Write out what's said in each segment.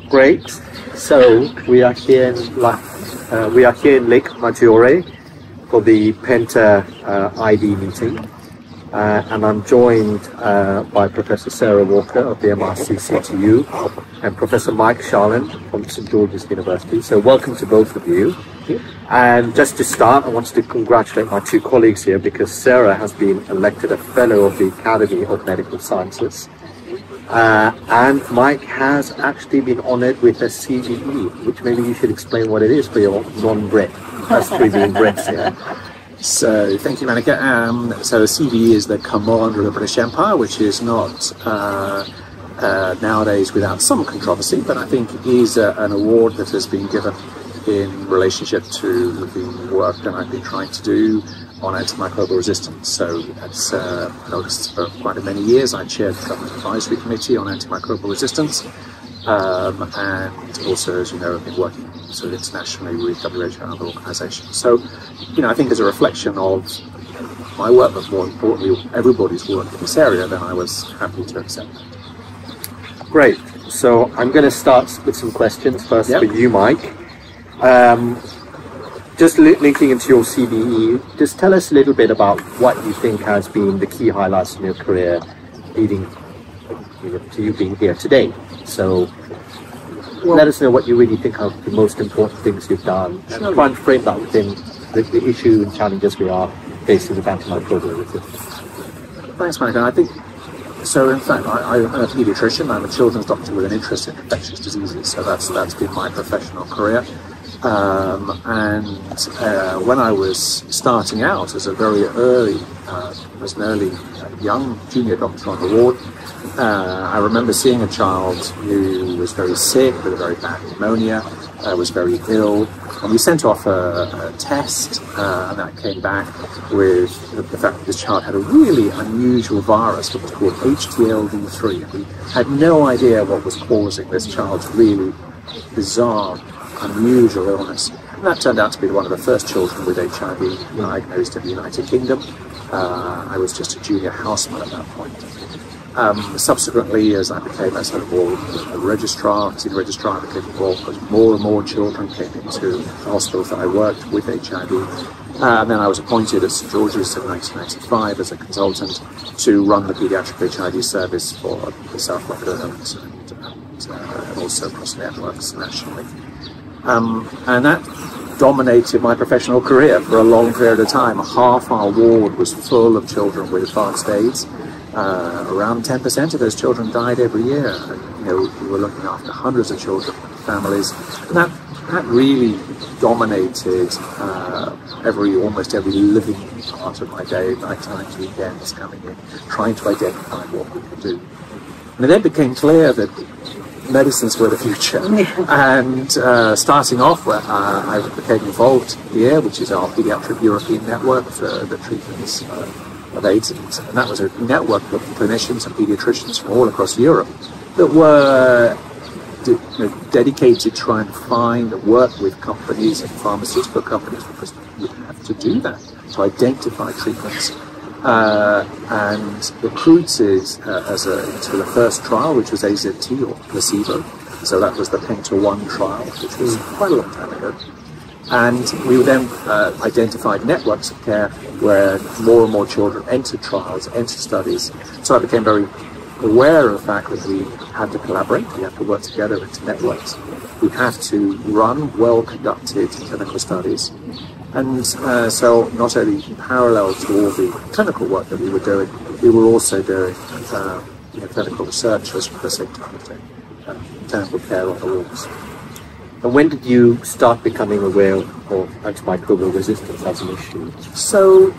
Great. So we are here in Lake Maggiore for the Penta ID meeting, and I'm joined by Professor Sarah Walker of the MRCCTU and Professor Mike Sharland from St. George's University. So welcome to both of you. And just to start, I wanted to congratulate my two colleagues here because Sarah has been elected a Fellow of the Academy of Medical Sciences. And Mike has actually been honoured with a CBE, which maybe you should explain what it is for your non-Brit, us three being Brits here. So, thank you, Manika. So CBE is the Commander of the British Empire, which is not nowadays without some controversy, but I think is an award that has been given in relationship to the work that I've been trying to do on antimicrobial resistance. So that's noticed for quite many years. I chaired the Government Advisory Committee on Antimicrobial Resistance, and also, as you know, I've been working sort of internationally with WHO and other organisations. So, I think as a reflection of my work, but more importantly, everybody's work in this area, then I was happy to accept that. Great. So I'm going to start with some questions first for you, Mike. Just linking into your CBE, just tell us a little bit about what you think has been the key highlights in your career leading to you being here today. So let us know what you really think are the most important things you've done, and try and frame that within the issue and challenges we are facing with antimicrobial resistance. Thanks, Mike. I think so. In fact, I'm a paediatrician. I'm a children's doctor with an interest in infectious diseases. So that's been my professional career. When I was starting out as a very early, young junior doctor on the ward, I remember seeing a child who was very sick with a very bad pneumonia, was very ill, and we sent off a test, and that came back with the fact that this child had a really unusual virus that was called HTLV3. We had no idea what was causing this child's really bizarre, unusual illness. And that turned out to be one of the first children with HIV diagnosed in the United Kingdom. I was just a junior houseman at that point. Subsequently, as I became a sort of more a registrar, senior registrar, I became involved as more and more children came into the hospitals that I worked with HIV. And then I was appointed at St. George's in 1995 as a consultant to run the Pediatric HIV service for the South London and also across networks nationally. And that dominated my professional career for a long period of time. Half our ward was full of children with advanced AIDS. Around 10% of those children died every year. We were looking after hundreds of children, families, and that really dominated almost every living part of my day, night times, weekends, coming in, trying to identify what we could do. And it then became clear that medicines were the future, and starting off, I became involved here, which is our Pediatric European Network for the treatments of AIDS, and that was a network of clinicians and paediatricians from all across Europe that were dedicated to try and find and work with companies and pharmaceutical companies, because you have to do that, to identify treatments. And recruited into the first trial, which was AZT or placebo. So that was the Penta 1 trial, which was quite a long time ago. And we then identified networks of care where more and more children entered trials, entered studies. So I became very aware of the fact that we had to collaborate, we had to work together into networks. We have to run well-conducted clinical studies. And so not only in parallel to all the clinical work that we were doing, we were also doing clinical research as the same time as clinical care on the wards. And when did you start becoming aware of antimicrobial resistance as an issue? So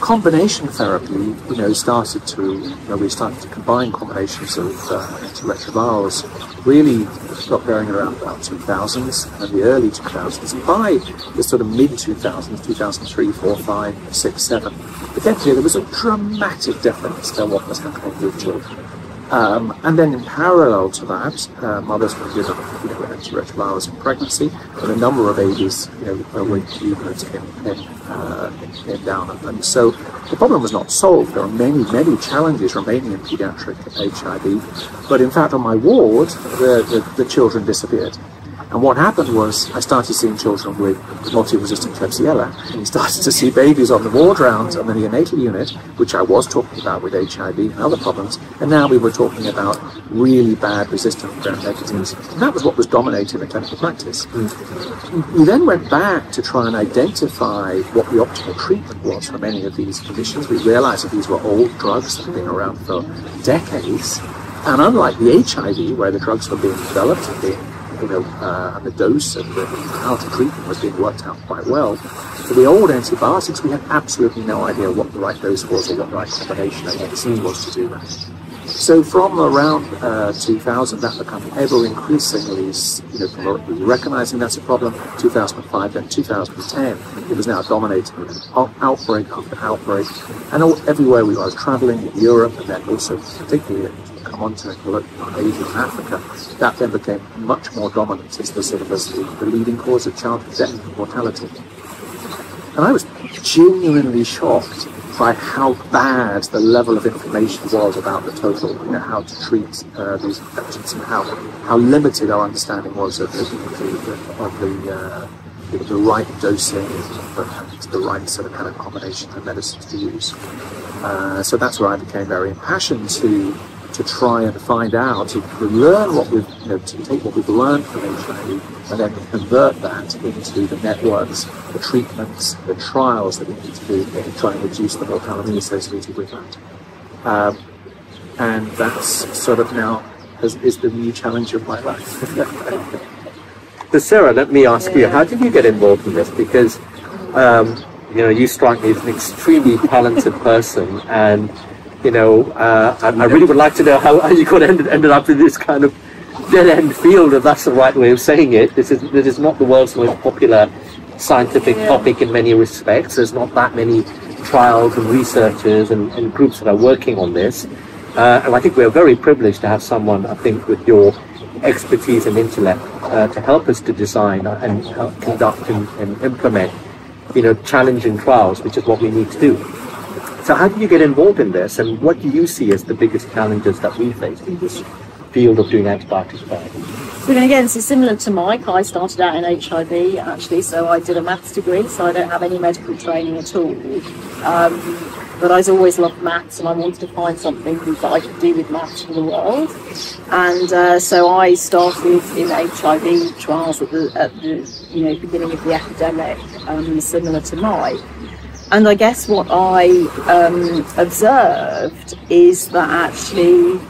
combination therapy, we started to combine combinations of antiretrovirals. Really got going around about 2000s and the early 2000s. And by the sort of mid-2000s, 2003, 4, 5, 6, 7, it became clear there was a dramatic difference to what was happening with children. And then in parallel to that, mothers were given antiretrovirals in pregnancy, and a number of babies with youve came down on them. So the problem was not solved. There are many, many challenges remaining in pediatric HIV, but in fact on my ward, the children disappeared. And what happened was I started seeing children with multi-resistant Klebsiella, and you started to see babies on the ward round on the neonatal unit, which I was talking about with HIV and other problems, and now we were talking about really bad resistant gram-negatives. And that was what was dominating the clinical practice. We then went back to try and identify what the optimal treatment was for many of these conditions. We realized that these were old drugs that had been around for decades, and unlike the HIV, where the drugs were being developed and being and the dose and how to treat them was being worked out quite well. For the old antibiotics, we had absolutely no idea what the right dose was or what the right combination of medicines was to do that. So from around 2000, that became ever increasingly, recognizing that's a problem. 2005, then 2010, it was now dominating with outbreak after outbreak, and everywhere we were traveling in Europe, and then also particularly come on to Asia and Africa, that then became much more dominant as the leading cause of childhood death and mortality. And I was genuinely shocked by how bad the level of information was about the total, how to treat these infections, and how limited our understanding was of the right dosing, the right sort of kind of combination of medicines to use. So that's where I became very impassioned to try and find out, to learn what we've, to take what we've learned from HIV and then convert that into the networks, the treatments, the trials that we need to do to try and reduce the mortality associated with that. And that's sort of now is the new challenge of my life. So Sarah, let me ask you, how did you get involved in this? Because you strike me as an extremely talented person, and I really would like to know how you got ended up in this kind of dead-end field, if that's the right way of saying it. This is not the world's most popular scientific topic in many respects. There's not that many trials and researchers and groups that are working on this. And I think we're very privileged to have someone, I think, with your expertise and intellect to help us to design and conduct and implement, challenging trials, which is what we need to do. So how do you get involved in this, and what do you see as the biggest challenges that we face in this field of doing antibiotic therapy? So again, so similar to Mike, I started out in HIV actually, so I did a maths degree, so I don't have any medical training at all. But I've always loved maths, and I wanted to find something that I could do with maths for the world. And so I started in HIV trials at the beginning of the epidemic, similar to Mike. And I guess what I observed is that actually,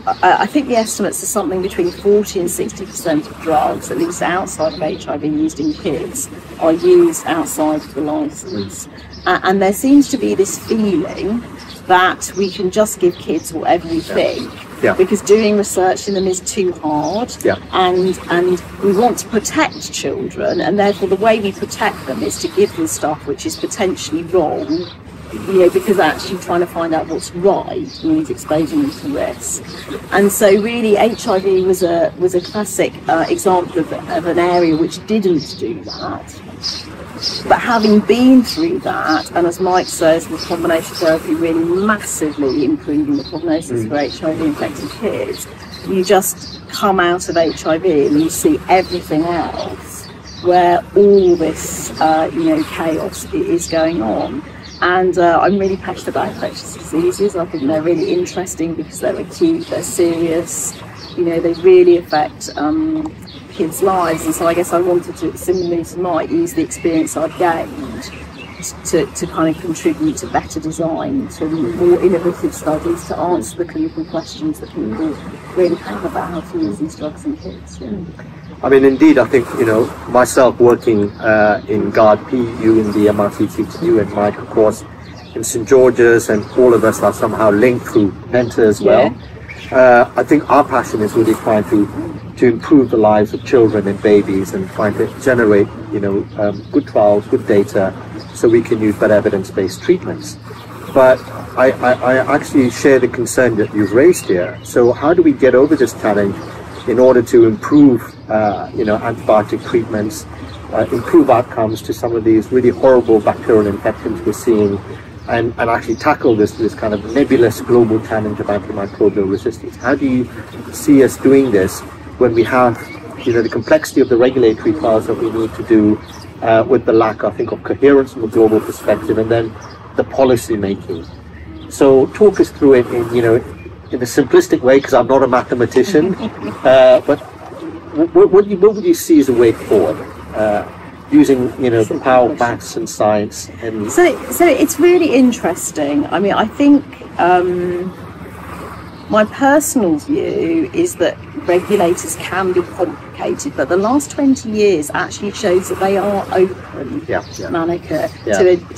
I think the estimates are something between 40 and 60% of drugs, at least outside of HIV used in kids, are used outside of the licence. And there seems to be this feeling that we can just give kids whatever we think, because doing research in them is too hard, and we want to protect children, and therefore the way we protect them is to give them stuff which is potentially wrong, because actually trying to find out what's right means exposing them to risk. And so really HIV was a classic example of an area which didn't do that. But having been through that, and as Mike says, with combination therapy really massively improving the prognosis for HIV-infected kids, you just come out of HIV and you see everything else where all this, chaos is going on. And I'm really passionate about infectious diseases. I think they're really interesting because they're acute, they're serious, they really affect kids' lives. And so I guess I wanted to, similarly to Mike, use the experience I've gained to kind of contribute to better design, to more innovative studies, to answer the clinical questions that people really have about how to use these drugs in kids. I mean, indeed, I think, myself working in GARD PU in the MRCTU, and Mike, of course, in St. George's, and all of us are somehow linked through Penta as well. I think our passion is really trying to improve the lives of children and babies, and trying to generate, good trials, good data, so we can use better evidence-based treatments. But I actually share the concern that you've raised here. So how do we get over this challenge in order to improve, antibiotic treatments, improve outcomes to some of these really horrible bacterial infections we're seeing, and actually tackle this kind of nebulous global challenge of antimicrobial resistance? How do you see us doing this when we have, the complexity of the regulatory trials that we need to do, with the lack, I think, of coherence from a global perspective, and then the policy making? So talk us through it in a simplistic way, because I'm not a mathematician, but what would you see as a way forward, using the power of maths and science? And so it's really interesting. I mean, I think my personal view is that regulators can be complicated, but the last 20 years actually shows that they are open, Manika,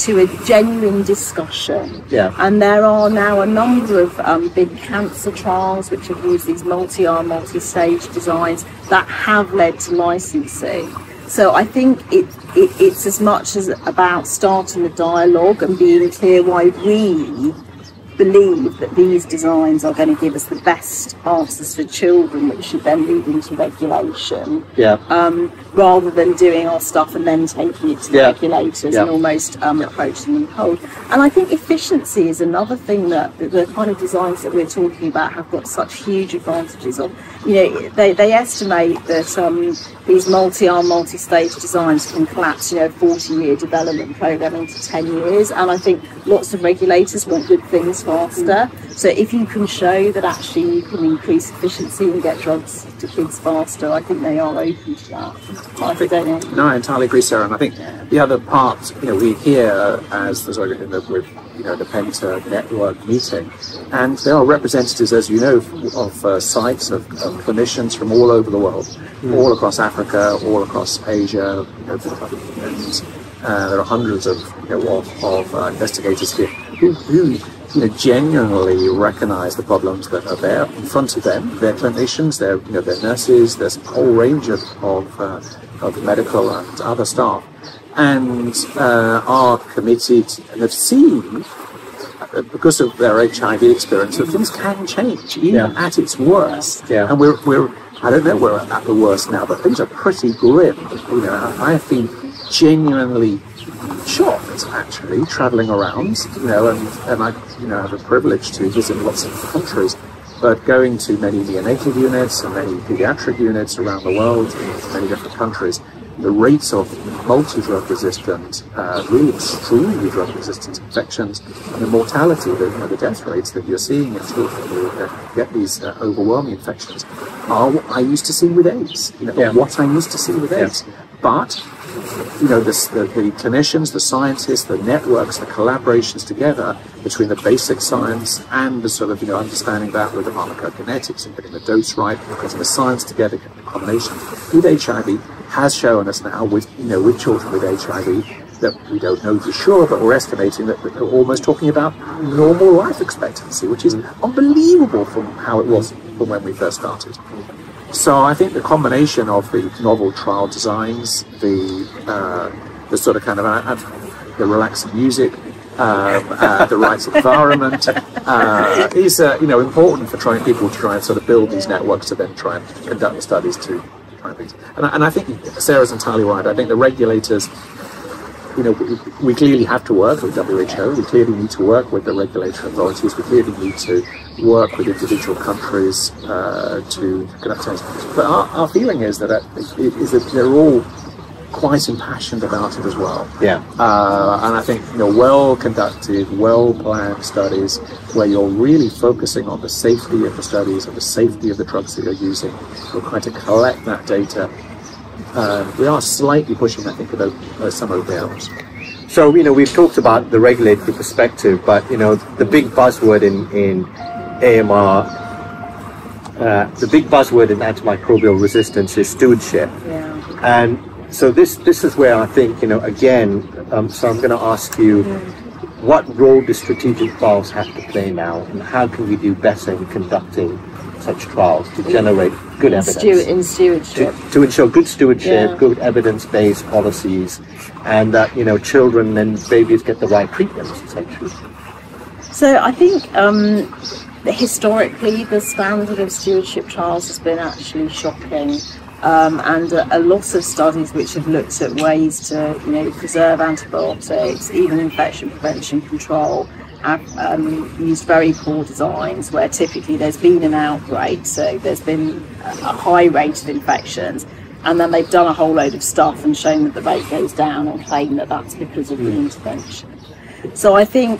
to a genuine discussion. And there are now a number of big cancer trials which have used these multi-arm, multi-stage designs that have led to licensing. So I think it's as much as about starting the dialogue and being clear why we believe that these designs are going to give us the best answers for children, which should then lead into regulation, rather than doing our stuff and then taking it to the regulators and almost approaching them cold. And I think efficiency is another thing that the kind of designs that we're talking about have got such huge advantages of. They estimate that these multi-arm, multi-stage designs can collapse, a 40-year development program into 10 years. And I think lots of regulators want good things faster. So if you can show that actually you can increase efficiency and get drugs to kids faster, I think they are open to that. No, I entirely agree, Sarah. And I think the other part, we hear as with the Penta network meeting, and there are representatives, as you know, of sites of clinicians from all over the world, all across Africa, all across Asia, and there are hundreds of investigators here who genuinely recognise the problems that are there in front of them. They're clinicians, they're nurses. There's a whole range of medical and other staff, and are committed and have seen, because of their HIV experience, that things can change even at its worst. And we're I don't know we're at the worst now, but things are pretty grim. I have been genuinely shocked, actually, travelling around, and I have a privilege to visit lots of countries, but going to many neonatal units and many paediatric units around the world in many different countries, the rates of multi-drug resistant, really extremely drug resistant infections, and the mortality, the death rates that you're seeing in children who get these overwhelming infections are what I used to see with AIDS. What I used to see with AIDS. But the clinicians, the scientists, the networks, the collaborations together between the basic science and the sort of understanding that with the pharmacokinetics and getting the dose right, putting the science together, the combination with HIV has shown us now with children with HIV that we don't know for sure, but we're estimating that we're almost talking about normal life expectancy, which is unbelievable from how it was from when we first started. So I think the combination of the novel trial designs, the sort of kind of the relaxing music, the right environment is important for people to try and sort of build these networks to then try and conduct the studies to try things. And I think Sarah's entirely right. I think the regulators, we clearly have to work with WHO. We clearly need to work with the regulatory authorities. We clearly need to work with individual countries to conduct tests. But our feeling is that they're all quite impassioned about it as well. And I think well-conducted, well-planned studies where you're really focusing on the safety of the studies and the safety of the drugs that you're using. We're trying to collect that data. We are slightly pushing, I think, some of the hours. So, we've talked about the regulatory perspective, but, the big buzzword in AMR, the big buzzword in antimicrobial resistance is stewardship. And so this is where I think, again, so I'm going to ask you, what role do strategic trials have to play now, and how can we do better in conducting such trials to generate good evidence? In stewardship. To ensure good stewardship, good evidence-based policies, and that, children and babies get the right treatments, essentially. So I think historically the standard of stewardship trials has been actually shocking, and a lot of studies which have looked at ways to, you know, preserve antibiotics, even infection prevention control, have used very poor designs where typically there's been an outbreak, so there's been a high rate of infections, and then they've done a whole load of stuff and shown that the rate goes down and claim that that's because of the intervention. So I think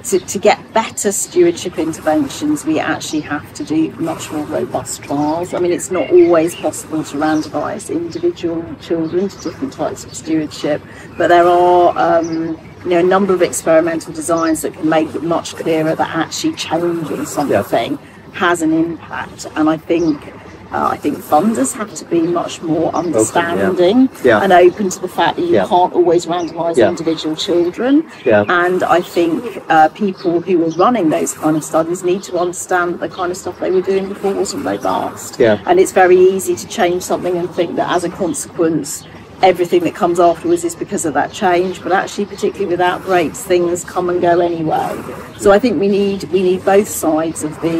to get better stewardship interventions, we actually have to do much more robust trials. I mean, it's not always possible to randomise individual children to different types of stewardship, but there are you know, a number of experimental designs that can make it much clearer that actually changing something has an impact. And I think funders have to be much more understanding and open to the fact that you can't always randomise individual children. And I think people who were running those kind of studies need to understand that the kind of stuff they were doing before wasn't robust. And it's very easy to change something and think that as a consequence everything that comes afterwards is because of that change, but actually, particularly with outbreaks, things come and go anyway. So I think we need both sides of the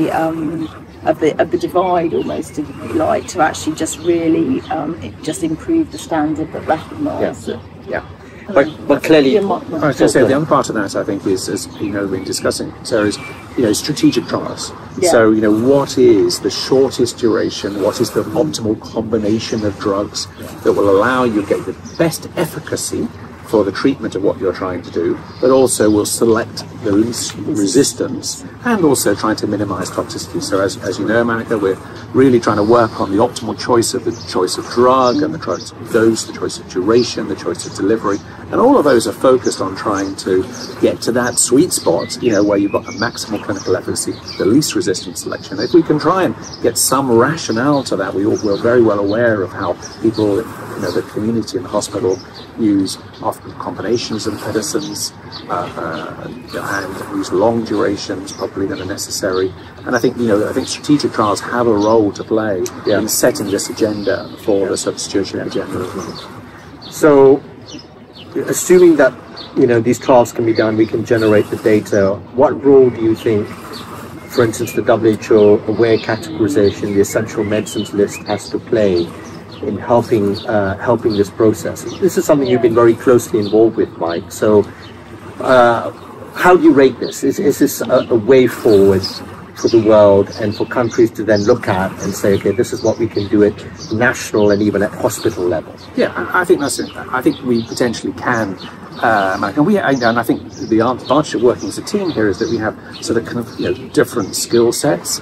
divide, almost, if you like, to actually just really just improve the standard, but recognise that. But clearly, I was going to say the other part of that, I think, is, as you know, we've been discussing, Sarah, is, you know, strategic trials. So, you know, what is the shortest duration? What is the optimal combination of drugs that will allow you to get the best efficacy for the treatment of what you're trying to do, but also will select the least resistance and also trying to minimize toxicity. So as you know, Monica, we're really trying to work on the optimal choice of drug and the choice of dose, the choice of duration, the choice of delivery, and all of those are focused on trying to get to that sweet spot, you know, where you've got the maximal clinical efficacy, the least resistance selection. If we can try and get some rationale to that, we're very well aware of how people, you know, the community and the hospital use often combinations of medicines and use long durations probably that are necessary. And I think, you know, strategic trials have a role to play in setting this agenda for the substitution agenda as well. So, assuming that, you know, these trials can be done, we can generate the data, what role do you think, for instance, the WHO aware categorization, the essential medicines list has to play in helping this process? This is something you've been very closely involved with, Mike. So how do you rate this? Is this a way forward for the world and for countries to then look at and say, okay, this is what we can do at national and even at hospital level? Yeah, I think that's it. I think we potentially can. And I think the advantage of working as a team here is that we have sort of kind of, you know, different skill sets.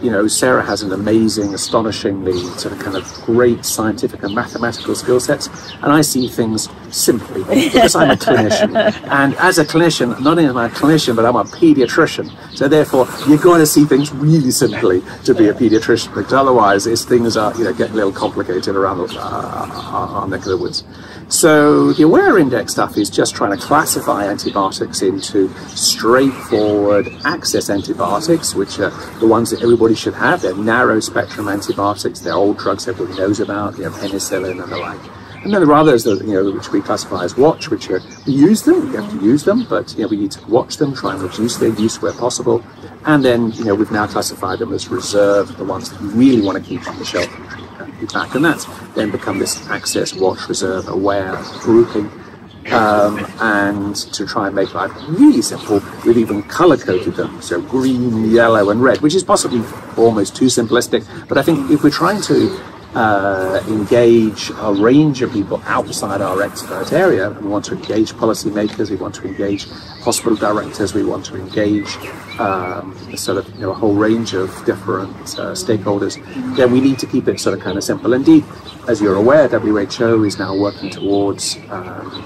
You know, Sarah has an amazing, astonishingly sort of kind of great scientific and mathematical skill sets, and I see things simply because I'm a clinician. And as a clinician, not only am I a clinician, but I'm a pediatrician. So therefore, you're going to see things really simply to be a pediatrician, because otherwise, things are, you know, getting a little complicated around our neck of the woods. So the AWARE index stuff is just trying to classify antibiotics into straightforward access antibiotics, which are the ones that everybody should have. They're narrow spectrum antibiotics. They're old drugs everybody knows about, you know, penicillin and the like. And then there are others that, you know, which we classify as watch, which are, we use them, we have to use them, but, you know, we need to watch them, try and reduce their use where possible. And then, you know, we've now classified them as reserve, the ones that you really want to keep on the shelf and keep back. And that's then become this access, watch, reserve, aware grouping. And to try and make life really simple, we've even color-coded them, so green, yellow and red, which is possibly almost too simplistic, but I think if we're trying to engage a range of people outside our expert area, we want to engage policymakers, we want to engage hospital directors, we want to engage sort of, you know, a whole range of different stakeholders, then we need to keep it sort of kind of simple. Indeed, as you're aware, WHO is now working towards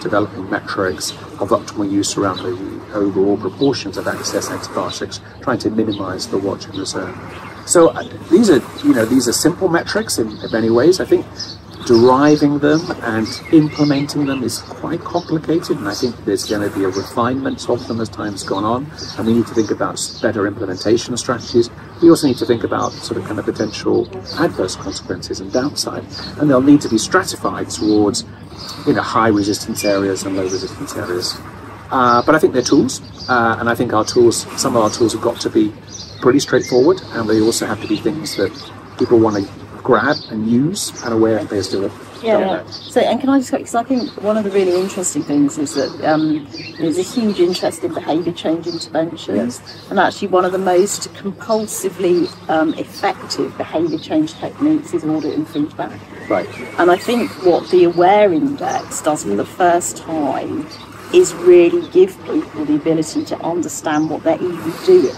developing metrics of optimal use around the overall proportions of access antibiotics, trying to minimize the watch and reserve. So these are simple metrics in many ways. I think deriving them and implementing them is quite complicated, and I think there's going to be a refinement of them as time's gone on, and we need to think about better implementation strategies. We also need to think about sort of kind of potential adverse consequences and downside, and they'll need to be stratified towards, you know, high resistance areas and low resistance areas. But I think they're tools. And I think our tools, some of our tools have got to be pretty straightforward, and they also have to be things that people want to grab and use and aware that they're still Yeah. So, and can I just, because I think one of the really interesting things is that there's a huge interest in behaviour change interventions, and actually one of the most compulsively effective behaviour change techniques is audit and feedback. Right. And I think what the Aware Index does for the first time is really give people the ability to understand what they're even doing.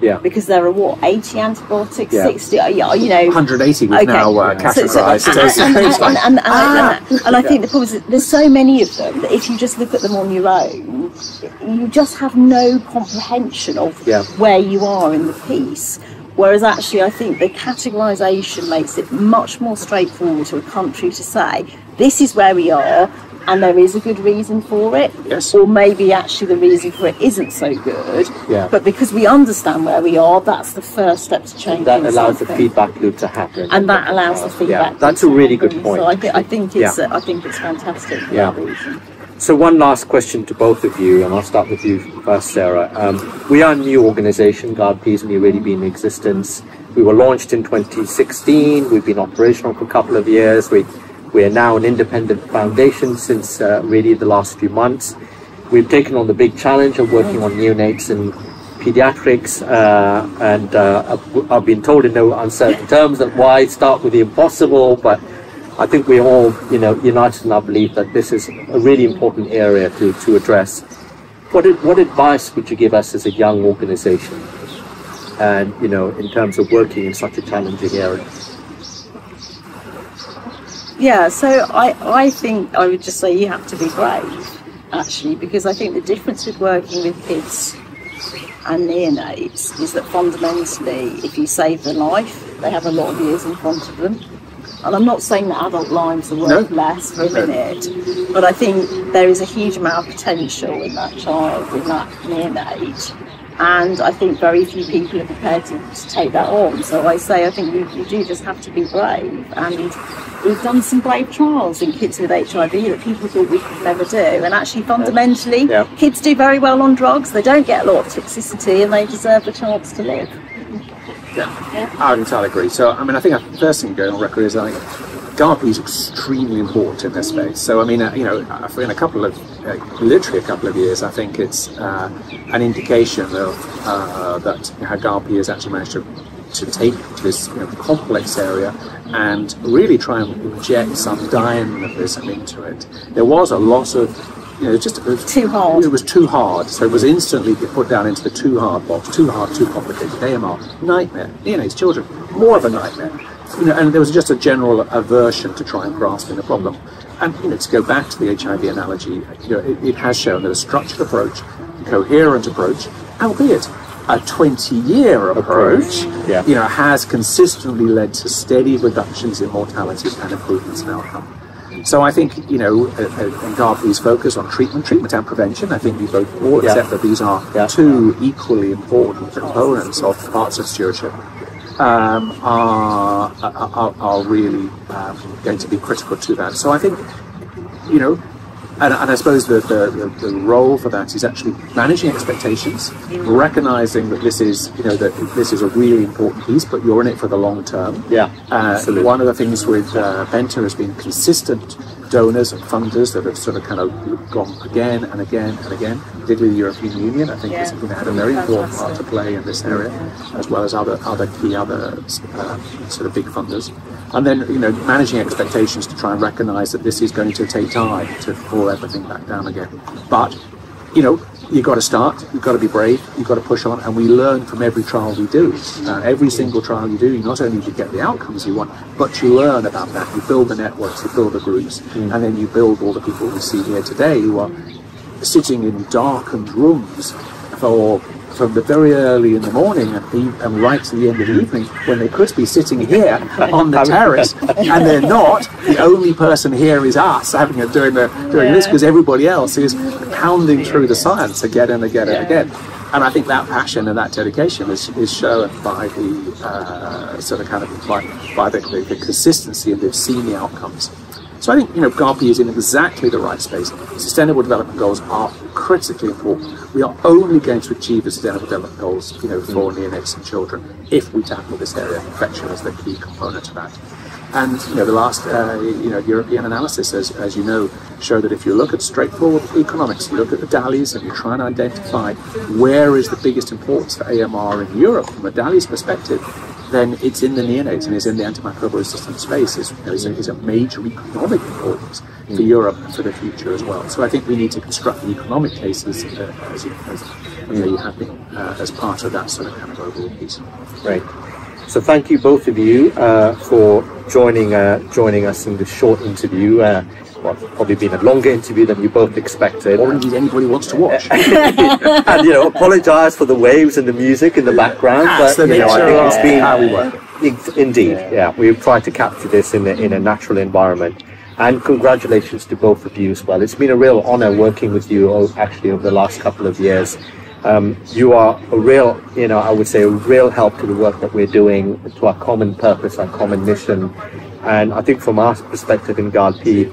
Yeah. Because there are, what, 80 antibiotics, Yeah. 60, you know. 180 we've now categorised. And I think the problem is that there's so many of them that if you just look at them on your own, you just have no comprehension of where you are in the piece. Whereas actually I think the categorisation makes it much more straightforward to a country to say, this is where we are, and there is a good reason for it, or maybe actually the reason for it isn't so good, but because we understand where we are, that's the first step to change. That allows the feedback loop to happen, and that allows the feedback. Yeah, that's a really good point. So I think it's fantastic. For that reason. So one last question to both of you, and I'll start with you first, Sarah. We are a new organisation. GARDP has only really been in existence. We were launched in 2016. We've been operational for a couple of years. We are now an independent foundation since really the last few months. We've taken on the big challenge of working on neonates and pediatrics, and I've been told in no uncertain terms that why start with the impossible, but I think we're all, united in our belief that this is a really important area to address. What advice would you give us as a young organisation, and in terms of working in such a challenging area? Yeah, so I think I would just say you have to be brave, actually, because I think the difference with working with kids and neonates is that fundamentally, if you save their life, they have a lot of years in front of them. And I'm not saying that adult lives are worth less for a minute, but I think there is a huge amount of potential in that child, in that neonate. And I think very few people are prepared to take that on. So I say I think you do just have to be brave. And we've done some brave trials in kids with HIV that people thought we could never do. And actually, fundamentally, kids do very well on drugs. They don't get a lot of toxicity, and they deserve the chance to live. Yeah, I would entirely agree. So, I mean, I think the first thing going on record is I think GARDP is extremely important in this space. So, I mean, in literally a couple of years, I think it's an indication of that how GARDP has actually managed to take this complex area and really try and inject some dynamism into it. There was a lot of it was too hard. It was too hard, so it was instantly put down into the too hard box. Too hard, too complicated. AMR, nightmare. Neonates, children, more of a nightmare. And there was just a general aversion to try and grasping the problem. And to go back to the HIV analogy, it has shown that a structured approach, coherent approach, albeit a 20-year approach, has consistently led to steady reductions in mortality and improvements in outcome. So I think, and GARDP's focus on treatment and prevention, I think we both all accept that these are two equally important components of parts of stewardship, are really going to be critical to that. So I think, and I suppose the role for that is actually managing expectations, recognizing that this is, this is a really important piece, but you're in it for the long term. Yeah, absolutely. One of the things with Penta has been consistent donors and funders that have sort of kind of gone again and again and again, particularly the European Union. I think has had a very important part to play in this area, as well as other key sort of big funders. And then, managing expectations to try and recognise that this is going to take time to pull everything back down again. But, you've got to start, you've got to be brave, you've got to push on, and we learn from every trial we do. Every single trial you do, not only do you get the outcomes you want, but you learn about that. You build the networks, you build the groups, and then you build all the people we see here today who are sitting in darkened rooms from the very early in the morning and right to the end of the evening, when they could be sitting here on the terrace, and they're not. The only person here is us doing this, because everybody else is pounding through the science again and again and again. And I think that passion and that dedication is shown by the by the consistency, and they've seen the outcomes. So I think, GARPI is in exactly the right space. Sustainable Development Goals are critically important. We are only going to achieve the Sustainable Development Goals, for neonates and children if we tackle this area. Infection is the key component of that. And the last European analysis, as you know, show that if you look at straightforward economics, you look at the DALYs and you try and identify where is the biggest importance for AMR in Europe from a DALY's perspective, then it's in the neonates and it's in the antimicrobial resistant space. Is a major economic importance for Europe and for the future as well. So I think we need to construct the economic cases as you have been as part of that sort of kind of overall piece. Great. So thank you both of you for joining us in this short interview. Probably been a longer interview than you both expected. Or indeed anybody wants to watch. And apologise for the waves and the music in the background. That's but the nature I think it's been how we work. Indeed, yeah. We've tried to capture this in a natural environment. And congratulations to both of you as well. It's been a real honour working with you actually over the last couple of years. You are a real, I would say a real help to the work that we're doing, to our common purpose, our common mission. And I think from our perspective in GARPI,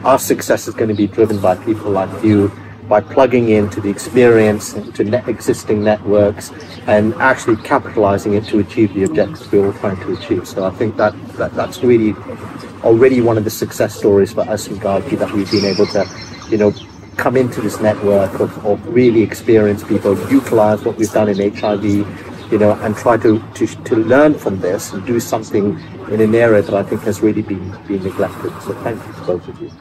our success is going to be driven by people like you, by plugging into the experience, into existing networks, and actually capitalizing it to achieve the objectives we're all trying to achieve. So I think that's really already one of the success stories for us in GARPI, that we've been able to, come into this network of really experienced people, utilize what we've done in HIV, and try to learn from this and do something in an area that I think has really been neglected. So thank you to both of you.